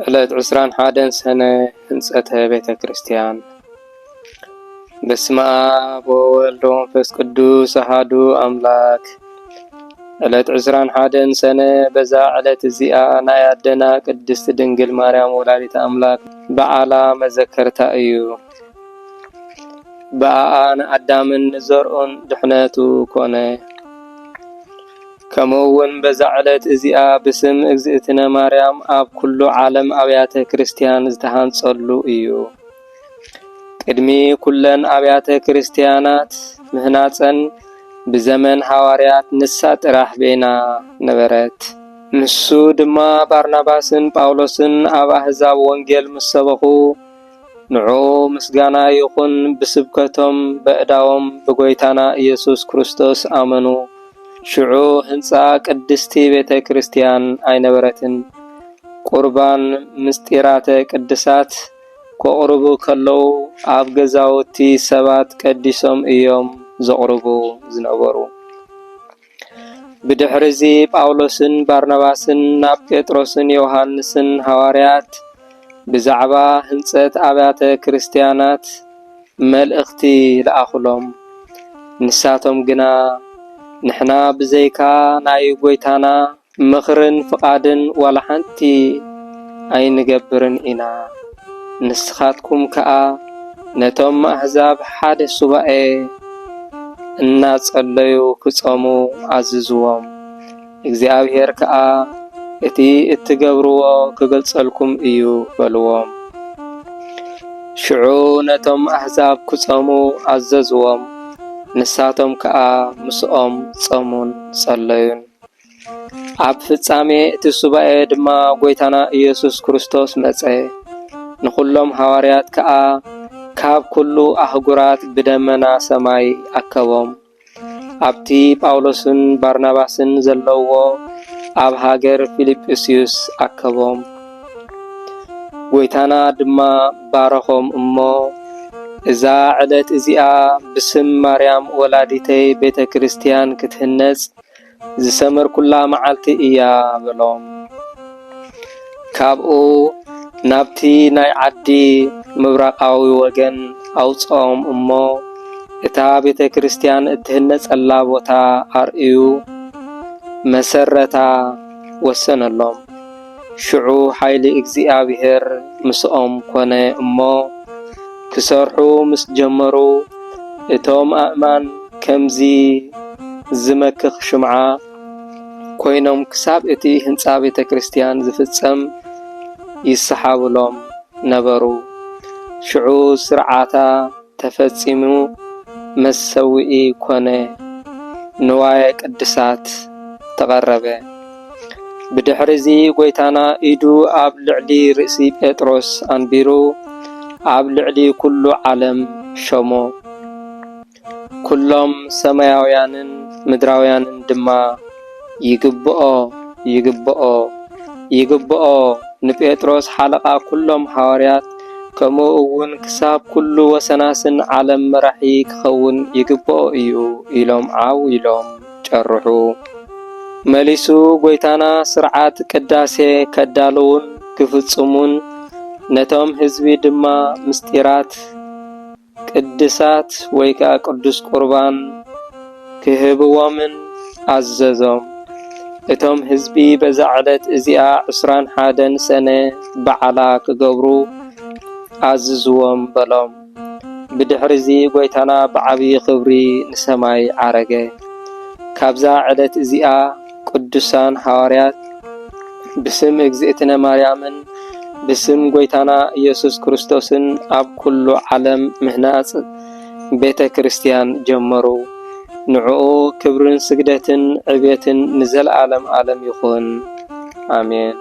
ዕለት 21 ሰነ ህንጸተ ቤተ ክርስቲያን። በስመ አብ ወወልድ ወመንፈስ ቅዱስ አሐዱ አምላክ። ዕለት 21 ሰነ በዛ ዕለት እዚኣ ናይ አደና ቅድስት ድንግል ማርያም ወላዲተ አምላክ በዓላ መዘከርታ እዩ። በአን አዳምን ዘርኡን ድሕነቱ ኮነ። ከመውን በዛ ዕለት እዚኣ ብስም እግዝእትነ ማርያም ኣብ ኩሉ ዓለም አብያተ ክርስቲያን ዝተሃንጸሉ እዩ። ቅድሚ ኩለን አብያተ ክርስቲያናት ምህናፀን ብዘመን ሐዋርያት ንሳ ጥራሕ ቤና ነበረት። ንሱ ድማ ባርናባስን ጳውሎስን ኣብ አሕዛብ ወንጌል ምሰበኹ ንዑ ምስጋና ይኹን ብስብከቶም በእዳዎም ብጎይታና ኢየሱስ ክርስቶስ አመኑ። ሽዑ ህንፃ ቅድስቲ ቤተ ክርስቲያን ኣይነበረትን። ቁርባን ምስጢራተ ቅድሳት ከቕርቡ ከለው ኣብ ገዛውቲ ሰባት ቀዲሶም እዮም ዘቕርቡ ዝነበሩ። ብድሕሪዚ ጳውሎስን ባርናባስን ናብ ጴጥሮስን ዮሐንስን ሐዋርያት ብዛዕባ ህንፀት አብያተ ክርስቲያናት መልእኽቲ ለኣኹሎም። ንሳቶም ግና ንሕና ብዘይካ ናይ ጎይታና ምኽርን ፍቓድን ዋላ ሓንቲ ኣይንገብርን ኢና። ንስኻትኩም ከኣ ነቶም ኣሕዛብ ሓደ ሱባኤ እናጸለዩ ክጾሙ ኣዝዝዎም። እግዚአብሔር ከኣ እቲ እትገብርዎ ክገልጸልኩም እዩ በልዎም። ሽዑ ነቶም ኣሕዛብ ክጾሙ ኣዘዝዎም። ንሳቶም ከኣ ምስኦም ጾሙን ጸለዩን። ኣብ ፍጻሜ እቲ ሱባኤ ድማ ጎይታና ኢየሱስ ክርስቶስ መጸ። ንኹሎም ሐዋርያት ከኣ ካብ ኩሉ ኣህጉራት ብደመና ሰማይ ኣከቦም። ኣብቲ ጳውሎስን ባርናባስን ዘለውዎ ኣብ ሃገር ፊልጵስዩስ ኣከቦም። ጎይታና ድማ ባረኾም እሞ እዛ ዕለት እዚኣ ብስም ማርያም ወላዲተይ ቤተ ክርስቲያን ክትህነጽ ዝሰመርኩላ መዓልቲ እያ በሎም። ካብኡ ናብቲ ናይ ዓዲ ምብራቃዊ ወገን ኣውፅኦም እሞ እታ ቤተ ክርስቲያን እትህነጸላ ቦታ ኣርእዩ መሰረታ ወሰነሎም። ሽዑ ኃይሊ እግዚአብሔር ምስኦም ኮነ እሞ ክሰርሑ ምስ ጀመሩ እቶም ኣእማን ከምዚ ዝመክኽ ሽምዓ ኮይኖም ክሳብ እቲ ህንፃ ቤተ ክርስቲያን ዝፍጸም ይሰሓብሎም ነበሩ። ሽዑ ስርዓታ ተፈጺሙ መሰዊኢ ኮነ። ንዋየ ቅድሳት ተቐረበ። ብድሕሪዚ ጎይታና ኢዱ ኣብ ልዕሊ ርእሲ ጴጥሮስ አንቢሩ ኣብ ልዕሊ ኩሉ ዓለም ሸሞ። ኩሎም ሰማያውያንን ምድራውያንን ድማ ይግብኦ ይግብኦ ይግብኦ ንጴጥሮስ ሓለቓ ኩሎም ሐዋርያት ከምኡ እውን ክሳብ ኩሉ ወሰናስን ዓለም መራሒ ክኸውን ይግብኦ እዩ ኢሎም ዓው ኢሎም ጨርሑ። መሊሱ ጎይታና ስርዓት ቅዳሴ ከዳልውን ክፍጽሙን ነቶም ህዝቢ ድማ ምስጢራት ቅድሳት ወይ ከዓ ቅዱስ ቁርባን ክህብዎምን ኣዘዞም። እቶም ህዝቢ በዛ ዕለት እዚኣ 21 ሰነ በዓላ ክገብሩ ኣዝዝዎም በሎም። ብድሕሪዚ ጎይታና ብዓብዪ ክብሪ ንሰማይ ዓረገ። ካብዛ ዕለት እዚኣ ቅዱሳን ሐዋርያት ብስም እግዝእትነ ማርያምን ብስም ጎይታና ኢየሱስ ክርስቶስን ኣብ ኩሉ ዓለም ምህናጽ ቤተ ክርስቲያን ጀመሩ። ንዕኡ ክብርን ስግደትን ዕብየትን ንዘለዓለም ዓለም ይኹን። አሜን።